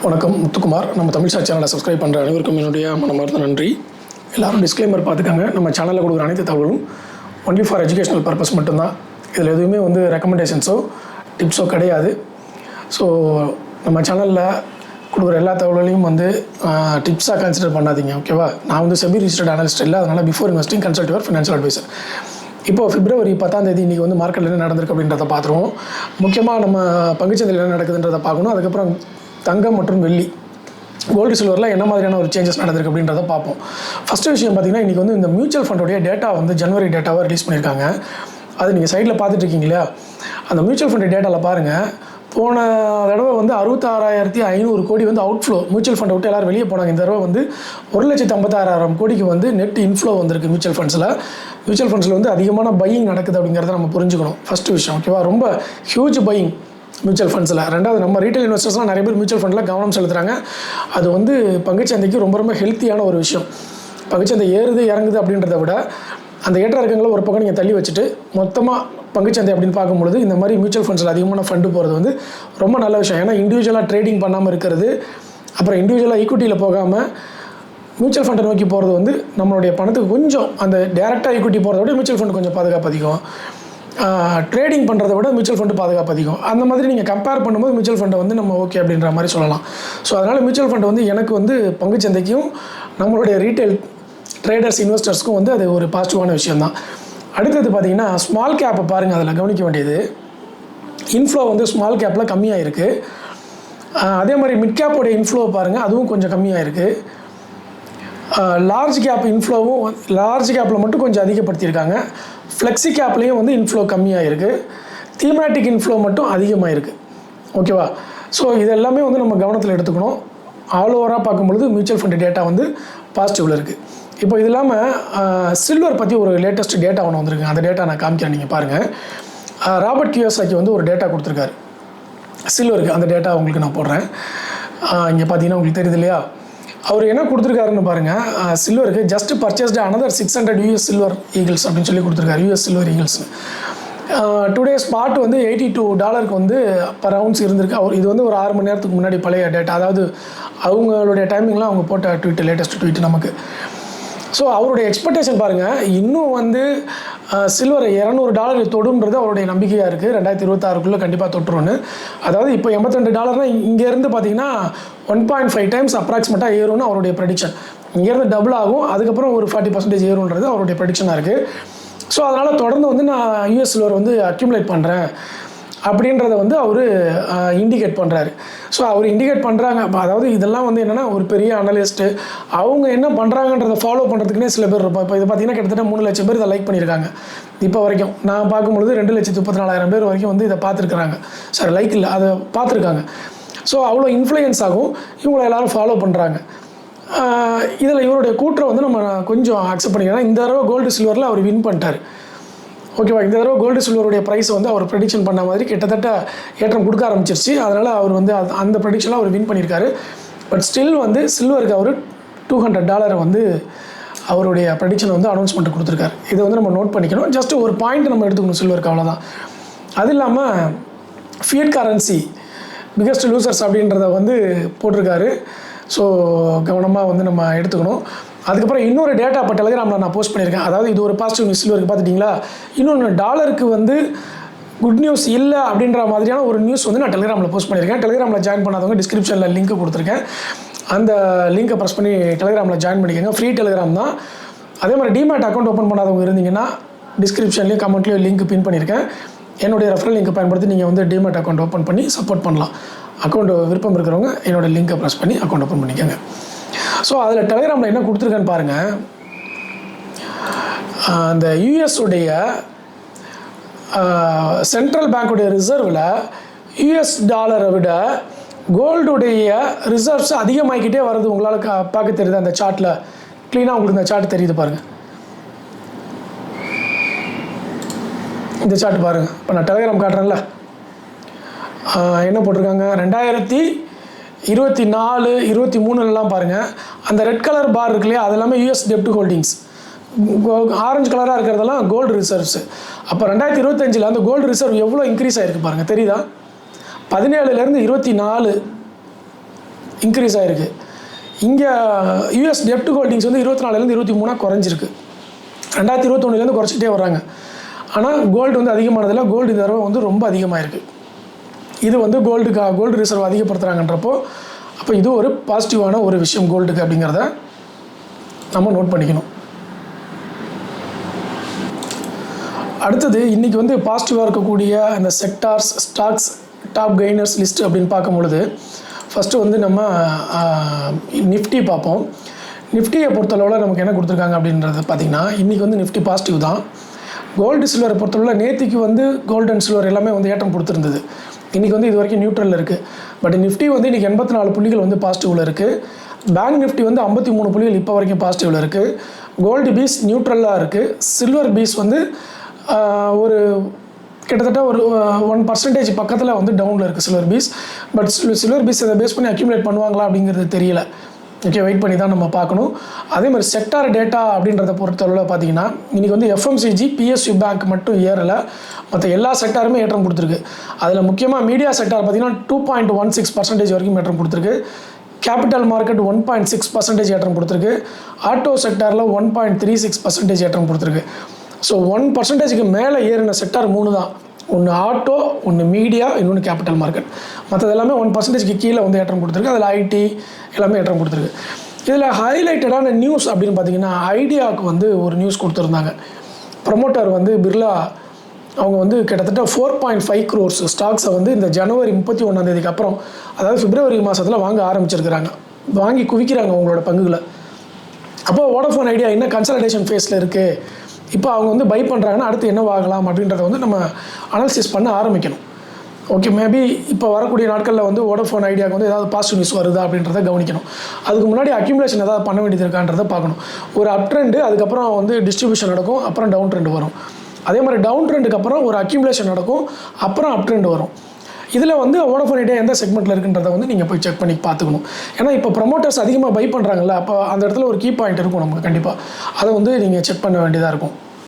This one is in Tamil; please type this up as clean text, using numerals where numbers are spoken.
வணக்கம், முத்துக்குமார். நம்ம தமிழ் சார் சேனலை சப்ஸ்கிரைப் பண்ணுற அனைவருக்கும் என்னுடைய மனமார்ந்த நன்றி. எல்லோரும் டிஸ்க்ளைமர் பார்த்துக்காங்க. நம்ம சேனலில் கொடுக்குற அனைத்து தகவலும் ஒன்லி ஃபார் எஜுகேஷனல் பர்பஸ் மட்டும்தான். இதில் எதுவுமே ரெக்கமெண்டேஷன்ஸோ டிப்ஸோ கிடையாது. ஸோ நம்ம சேனலில் கொடுக்குற எல்லா தகவல்களையும் டிப்ஸாக கன்சிடர் பண்ணாதீங்க, ஓகேவா? நான் செபி ரிஜிஸ்டர்ட் அனலிஸ்ட் இல்லை. அதனால் before investing consult your financial adviser. இப்போது பிப்ரவரி 10 இன்றைக்கி மார்க்கெட்டில் என்ன நடந்திருக்கு அப்படின்றத பார்த்துருவோம். முக்கியமாக நம்ம பங்குச்சந்தையில் என்ன நடக்குதுன்றதை பார்க்கணும். அதுக்கப்புறம் தங்கம் மற்றும் வெள்ளி, கோல்டு சில்வரில் என்ன மாதிரியான ஒரு சேஞ்சஸ் நடந்திருக்கு அப்படின்றத பார்ப்போம். ஃபஸ்ட்டு விஷயம் பார்த்திங்கன்னா, இன்றைக்கி இந்த மியூச்சுவல் ஃபண்டோடைய டேட்டா ஜனவரி டேட்டாவை ரிலீஸ் பண்ணியிருக்காங்க. அது நீங்கள் சைடில் பார்த்துட்டு இருக்கீங்களா? அந்த மியூச்சுவல் ஃபண்டு டேட்டாவில் பாருங்கள், போன தடவை 66,500 கோடி அவுட்ஃப்ளோ, மியூச்சுவல் ஃபண்டை விட்டு எல்லோரும் வெளியே போனாங்க. இந்த தடவை 1,56,000 கோடிக்கு நெட் இன்ஃப்ளோ வந்திருக்கு மியூச்சுவல் ஃபண்ட்ஸில். மியூச்சுவல் ஃபண்ட்ஸில் அதிகமான பையிங் நடக்குது அப்படிங்கிறத நம்ம புரிஞ்சுக்கணும். ஃபஸ்ட்டு விஷயம், ஓகேவா? ரொம்ப ஹியூஜ் பையிங் மியூச்சுவல் ஃபண்ட்ஸில். ரெண்டாவது, நம்ம ரீட்டைல் இன்வெஸ்டர்ஸ்லாம் நிறைய பேர் மியூச்சுவல் ஃபண்டில் கவனம் செலுத்துகிறாங்க. அது பங்குச்சந்தைக்கு ரொம்ப ஹெல்த்தியான ஒரு விஷயம். பங்குச்சந்தை ஏறுது இறங்குது அப்படின்றத விட அந்த ஏற்ற இறக்கங்களை ஒரு பக்கம் நீங்கள் தள்ளி வச்சுட்டு மொத்தமாக பங்குச்சந்தை அப்படின்னு பார்க்கும்பொழுது இந்த மாதிரி மியூச்சுவல் ஃபண்ட்ஸில் அதிகமான ஃபண்டு போகிறது ரொம்ப நல்ல விஷயம். ஏன்னா இண்டிவிஜுவலாக ட்ரேடிங் பண்ணாமல் இருக்கிறது, அப்புறம் இண்டிவிஜுவலாக ஈக்விட்டியில் போகாமல் மியூச்சுவல் ஃபண்டை நோக்கி போகிறது நம்மளுடைய பணத்துக்கு கொஞ்சம் அந்த டேரெக்டாக ஈக்விட்டி போகிறத விட மியூச்சுவல் ஃபண்டு கொஞ்சம் பாதுகாப்பு அதிகம். ட்ரேடிங் பண்ணுறதை விட மியூச்சுவல் ஃபண்டு பாதுகாப்பு அதிகம். அந்த மாதிரி நீங்கள் கம்பேர் பண்ணும்போது மியூச்சுவல் ஃபண்டை நம்ம ஓகே அப்படின்ற மாதிரி சொல்லலாம். ஸோ அதனால் மியூச்சுவல் ஃபண்டு எனக்கு பங்குச்சந்தைக்கும் நம்மளுடைய ரீட்டைல் ட்ரேடர்ஸ் இன்வெஸ்டர்ஸ்க்கும் அது ஒரு பாசிட்டிவான விஷயந்தான். அடுத்தது பார்த்திங்கன்னா, ஸ்மால் கேப்பை பாருங்கள். அதில் கவனிக்க வேண்டியது, இன்ஃப்ளோ ஸ்மால் கேப்பில் கம்மியாக இருக்குது. அதே மாதிரி மிட் கேப்போடைய இன்ஃப்ளோ பாருங்கள், அதுவும் கொஞ்சம் கம்மியாக இருக்குது. லார்ஜ் கேப் இன்ஃப்ளோவும் லார்ஜ் கேப்பில் மட்டும் கொஞ்சம் அதிகப்படுத்தியிருக்காங்க. ஃப்ளெக்ஸி கேப்லேயும் இன்ஃப்ளோ கம்மியாக இருக்குது. தீமேட்டிக் இன்ஃப்ளோ மட்டும் அதிகமாக இருக்குது, ஓகேவா? ஸோ இது எல்லாமே நம்ம கவனத்தில் எடுத்துக்கணும். ஆல் ஓவராக பார்க்கும்பொழுது மியூச்சுவல் ஃபண்டு டேட்டா பாசிட்டிவில் இருக்குது. இப்போ இது இல்லாமல் சில்வர் பற்றி ஒரு லேட்டஸ்ட் டேட்டா ஒன்று வந்திருக்கு. அந்த டேட்டா நான் காமிக்கிறேன், நீங்கள் பாருங்கள். ராபர்ட் கியோசாக்கி ஒரு டேட்டா கொடுத்துருக்காரு சில்வருக்கு. அந்த டேட்டா உங்களுக்கு நான் போடுறேன். இங்கே பார்த்தீங்கன்னா உங்களுக்கு தெரியுது இல்லையா? அவர் என்ன கொடுத்துருக்காருன்னு பாருங்கள். சில்வருக்கு just purchased another 600 US silver eagles அப்படின்னு சொல்லி கொடுத்துருக்காரு. US silver ஈகிள்ஸ்னு. Today spot $82 per ounce இருந்திருக்கு. அவர் இது ஒரு 6 மணி நேரத்துக்கு முன்னாடி பழைய டேட்டா. அதாவது அவங்களுடைய டைமிங்லாம் அவங்க போட்ட ட்வீட், லேட்டஸ்ட் ட்வீட் நமக்கு. ஸோ அவருடைய எக்ஸ்பெக்டேஷன் பாருங்கள், இன்னும் சில்வர் $200 தொடுன்றது அவருடைய நம்பிக்கையாக இருக்குது. 2026க்குள்ளே கண்டிப்பாக தொட்டுருன்னு. அதாவது இப்போ $82 இங்கேருந்து பார்த்தீங்கன்னா 1.5 டைம்ஸ் அப்ராக்சிமேட்டாக ஏறும்னு அவருடைய ப்ரெடிக்ஷன். இங்கேருந்து டபுள் ஆகும், அதுக்கப்புறம் ஒரு 40% ஏறுன்றது அவருடைய ப்ரெடிக்ஷனாக இருக்குது. ஸோ அதனால் தொடர்ந்து நான் US சில்வர் அக்யூமுலேட் பண்ணுறேன் அப்படின்றத அவர் இண்டிகேட் பண்ணுறாரு. ஸோ அவர் இண்டிகேட் பண்ணுறாங்க. அதாவது இதெல்லாம் என்னென்னா, ஒரு பெரிய அனலிஸ்ட்டு அவங்க என்ன பண்ணுறாங்கன்றதை ஃபாலோ பண்ணுறதுக்குனே சில பேர் இருப்போம். இப்போ இது பார்த்திங்கன்னா கிட்டத்தட்ட 3 லட்சம் பேர் இதை லைக் பண்ணியிருக்காங்க. இப்போ வரைக்கும் நான் பார்க்கும்பொழுது 2,34,000 பேர் வரைக்கும் இதை பார்த்துருக்குறாங்க. சாரி, லைக் இல்லை, அதை பார்த்துருக்காங்க. ஸோ அவ்வளோ இன்ஃப்ளூயன்ஸ் ஆகும். இவங்களை எல்லோரும் ஃபாலோ பண்ணுறாங்க. இதில் இவருடைய கூற்றை நம்ம கொஞ்சம் அக்செப்ட் பண்ணிக்கிறோம். இந்த தடவை கோல்டு சில்வரில் அவர் வின் பண்ணிட்டார், ஓகேவா? இந்த தடவை கோல்டு சில்வருடைய ப்ரைஸ் அவர் ப்ரெடிக்ஷன் பண்ண மாதிரி கிட்டத்தட்ட ஏற்றம் கொடுக்க ஆரம்பிச்சிருச்சு. அதனால் அவர் அந்த ப்ரெடிக்ஷனில் அவர் வின் பண்ணியிருக்காரு. பட் ஸ்டில் சில்வருக்கு அவர் $200 அவருடைய ப்ரெடிக்ஷனை அனௌன்ஸ்மெண்ட் கொடுத்துருக்காரு. இதை நம்ம நோட் பண்ணிக்கணும். ஜஸ்ட் ஒரு பாயிண்ட் நம்ம எடுத்துக்கணும் சில்வருக்கு, அவ்வளோதான். அது இல்லாமல் ஃபியட் கரன்சி பிகெஸ்ட் லூசர்ஸ் அப்படின்றத போட்டிருக்காரு. ஸோ கவனமாக நம்ம எடுத்துக்கணும். அதுக்கப்புறம் இன்னொரு டேட்டா இப்போ டெலிகிராமில் நான் போஸ்ட் பண்ணியிருக்கேன். அதாவது இது ஒரு பாசிட்டிவ் நியூஸ் சில்வருக்கு, பார்த்துட்டிங்களா? இன்னொன்று, டாலருக்கு குட் நியூஸ் இல்லை அப்படின்ற மாதிரியான ஒரு நியூஸ் நான் டெலிகிராமில் போஸ்ட் பண்ணியிருக்கேன். டெலிகிராமில் ஜாயின் பண்ணாதவங்க டிஸ்கிரிப்ஷனில் லிங்க் கொடுத்துருக்கேன். அந்த லிங்கை ப்ரெஸ் பண்ணி டெலிகிராமில் ஜாயின் பண்ணிக்கோங்க. ஃப்ரீ டெலிகிராம் தான். அதே மாதிரி டிமேட் அக்கௌண்ட் ஓப்பன் பண்ணாதவங்க இருந்தீங்கன்னா டிஸ்கிரிப்ஷன்லேயும் கமெண்ட்லேயும் லிங்க் பின் பண்ணியிருக்கேன். என்னுடைய ரெஃபரல் லிங்க் பயன்படுத்தி நீங்கள் டிமேட் அக்கௌண்ட் ஓப்பன் பண்ணி சப்போர்ட் பண்ணலாம். அக்கௌண்ட் விருப்பம் இருக்கிறவங்க என்னோடய லிங்கை ப்ரெஸ் பண்ணி அக்கௌண்ட் ஓப்பன் பண்ணிக்கோங்க. ஸோ அதில் டெலிகிராமில் என்ன கொடுத்துருக்கேன்னு பாருங்கள். அந்த US உடைய சென்ட்ரல் பேங்க்குடைய ரிசர்வில் US டாலரை விட கோல்டுடைய ரிசர்வ்ஸ் அதிகமாகிக்கிட்டே வருது. உங்களால் பார்க்க தெரியுது அந்த சார்ட்டில். க்ளீனாக உங்களுக்கு இந்த சார்ட் தெரியுது பாருங்கள். இந்த சார்ட் பாருங்கள். இப்போ நான் டெலிகிராம் காட்டுறேன்ல, என்ன போட்டிருக்காங்க, 2024, 23 பாருங்கள். அந்த ரெட் கலர் பார் இருக்கு இல்லையா, அது எல்லாமே US டெப்ட் ஹோல்டிங்ஸ். ஆரஞ்சு கலராக இருக்கிறதெல்லாம் கோல்டு ரிசர்வ்ஸ். அப்போ 2025 அந்த கோல்டு ரிசர்வ் எவ்வளோ இன்க்ரீஸ் ஆகிருக்கு பாருங்கள், தெரியுதா? 17லேருந்து 24 இன்க்ரீஸ் ஆகிருக்கு. இங்கே யூஎஸ் டெப்ட் ஹோல்டிங்ஸ் வந்து 24லேருந்து 23 குறைஞ்சிருக்கு. 2021 குறைச்சிட்டே வர்றாங்க. ஆனால் கோல்டு வந்து அதிகமானதில் கோல்டு இந்த தடவை வந்து ரொம்ப அதிகமாக இருக்குது. இது வந்து கோல்டு ரிசர்வ் அதிகப்படுத்துகிறாங்கன்றப்போ அப்போ இது ஒரு பாசிட்டிவான ஒரு விஷயம் கோல்டுக்கு அப்படிங்கிறத நம்ம நோட் பண்ணிக்கணும். அடுத்தது இன்றைக்கி வந்து பாசிட்டிவாக இருக்கக்கூடிய அந்த sectors stocks top gainers list அப்படின்னு பார்க்கும்பொழுது ஃபஸ்ட்டு வந்து நம்ம நிஃப்டி பார்ப்போம். நிஃப்டியை பொறுத்தளவில் நமக்கு என்ன கொடுத்துருக்காங்க அப்படின்றது பார்த்திங்கன்னா இன்றைக்கி வந்து நிஃப்டி பாசிட்டிவ் தான். கோல்டு சில்வரை பொறுத்தளவில் நேற்றுக்கு வந்து கோல்டு அண்ட் சில்வர் எல்லாமே வந்து ஏற்றம் கொடுத்துருந்தது. இன்றைக்கி வந்து இது வரைக்கும் நியூட்ரலில் இருக்குது. பட் நிஃப்டி வந்து இன்றைக்கி 84 புள்ளிகள் வந்து பாசிட்டிவில் இருக்குது. பேங்க் நிஃப்டி வந்து 53 புள்ளிகள் இப்போ வரைக்கும் பாசிட்டிவில் இருக்குது. கோல்டு பீஸ் நியூட்ரலாக இருக்குது. சில்வர் பீஸ் வந்து ஒரு கிட்டத்தட்ட ஒரு 1% பக்கத்தில் வந்து டவுனில் இருக்குது silver piece. But silver piece இதை பேஸ் பண்ணி அக்யூமுலேட் பண்ணுவாங்களா அப்படிங்கிறது தெரியல. ஓகே, வெயிட் பண்ணி தான் நம்ம பார்க்கணும். அதே மாதிரி செக்டார் டேட்டா அப்படின்றத பொறுத்தளவில் பார்த்தீங்கன்னா இன்றைக்கி வந்து எஃப்எம்சிஜி பிஎஸ்யூ பேங்க் மட்டும் ஏறலை, மற்ற எல்லா செக்டாருமே ஏற்றம் கொடுத்துருக்கு. அதில் முக்கியமாக மீடியா செக்டார் பார்த்திங்கன்னா 2.16% வரைக்கும் ஏற்றம் கொடுத்துருக்கு. கேபிட்டல் மார்க்கெட் 1.6% ஏற்றம் கொடுத்துருக்கு. ஆட்டோ செக்டாரில் 1.36% ஏற்றம் கொடுத்துருக்கு. ஸோ 1%க்கு மேலே ஏறின செக்டார் 3 தான். ஒன்று ஆட்டோ, ஒன்று மீடியா, இன்னொன்று கேபிட்டல் மார்க்கெட். மற்றது எல்லாமே 1%க்கு கீழே வந்து ஏற்றம் கொடுத்துருக்கு. அதில் ஐடி எல்லாமே ஏற்றம் கொடுத்துருக்கு. இதில் ஹைலைட்டடான நியூஸ் அப்படின்னு பார்த்தீங்கன்னா ஐடியாவுக்கு வந்து ஒரு நியூஸ் கொடுத்துருந்தாங்க. ப்ரமோட்டர் வந்து பிர்லா அவங்க வந்து கிட்டத்தட்ட 4.5 crores ஸ்டாக்ஸை வந்து இந்த ஜனவரி 31 அப்புறம், அதாவது பிப்ரவரி மாதத்தில் வாங்க ஆரம்பிச்சிருக்கிறாங்க. வாங்கி குவிக்கிறாங்க அவங்களோட பங்குகளை. அப்போது வோடஃபோன் ஐடியா இன்னும் கன்சல்டேஷன் ஃபேஸில் இருக்குது. இப்போ அவங்க வந்து பை பண்ணுறாங்கன்னா அடுத்து என்ன வாங்கலாம் அப்படின்றத வந்து நம்ம அனாலிசிஸ் பண்ண ஆரம்பிக்கணும். ஓகே, மேபி இப்போ வரக்கூடிய நாட்களில் வந்து வோடஃபோன் ஐடியாவுக்கு வந்து ஏதாவது பாசிட்டிவ் நியூஸ் வருதா அப்படின்றத கவனிக்கணும். அதுக்கு முன்னாடி அக்யூமுலேஷன் ஏதாவது பண்ண வேண்டியது இருக்கான்றதை பார்க்கணும். ஒரு அப் ட்ரெண்டு, அதுக்கப்புறம் வந்து டிஸ்ட்ரிபியூஷன் நடக்கும், அப்புறம் டவுன் ட்ரெண்டு வரும். அதே மாதிரி டவுன் ட்ரெண்டுக்கு அப்புறம் ஒரு அக்யூமுலேஷன் நடக்கும், அப்புறம் அப் ட்ரெண்டு வரும். இதில் வந்து வோடஃபோன் ஐடியா எந்த செக்மெண்ட்டில் இருக்குன்றதை வந்து நீங்கள் போய் செக் பண்ணி பார்த்துக்கணும். ஏன்னா இப்போ ப்ரமோட்டர்ஸ் அதிகமாக பை பண்ணுறாங்கல்ல, அப்போ அந்த இடத்துல ஒரு கீ பாயிண்ட் இருக்கும் நமக்கு கண்டிப்பாக. அதை வந்து நீங்கள் செக் பண்ண வேண்டியதாக இருக்கும்.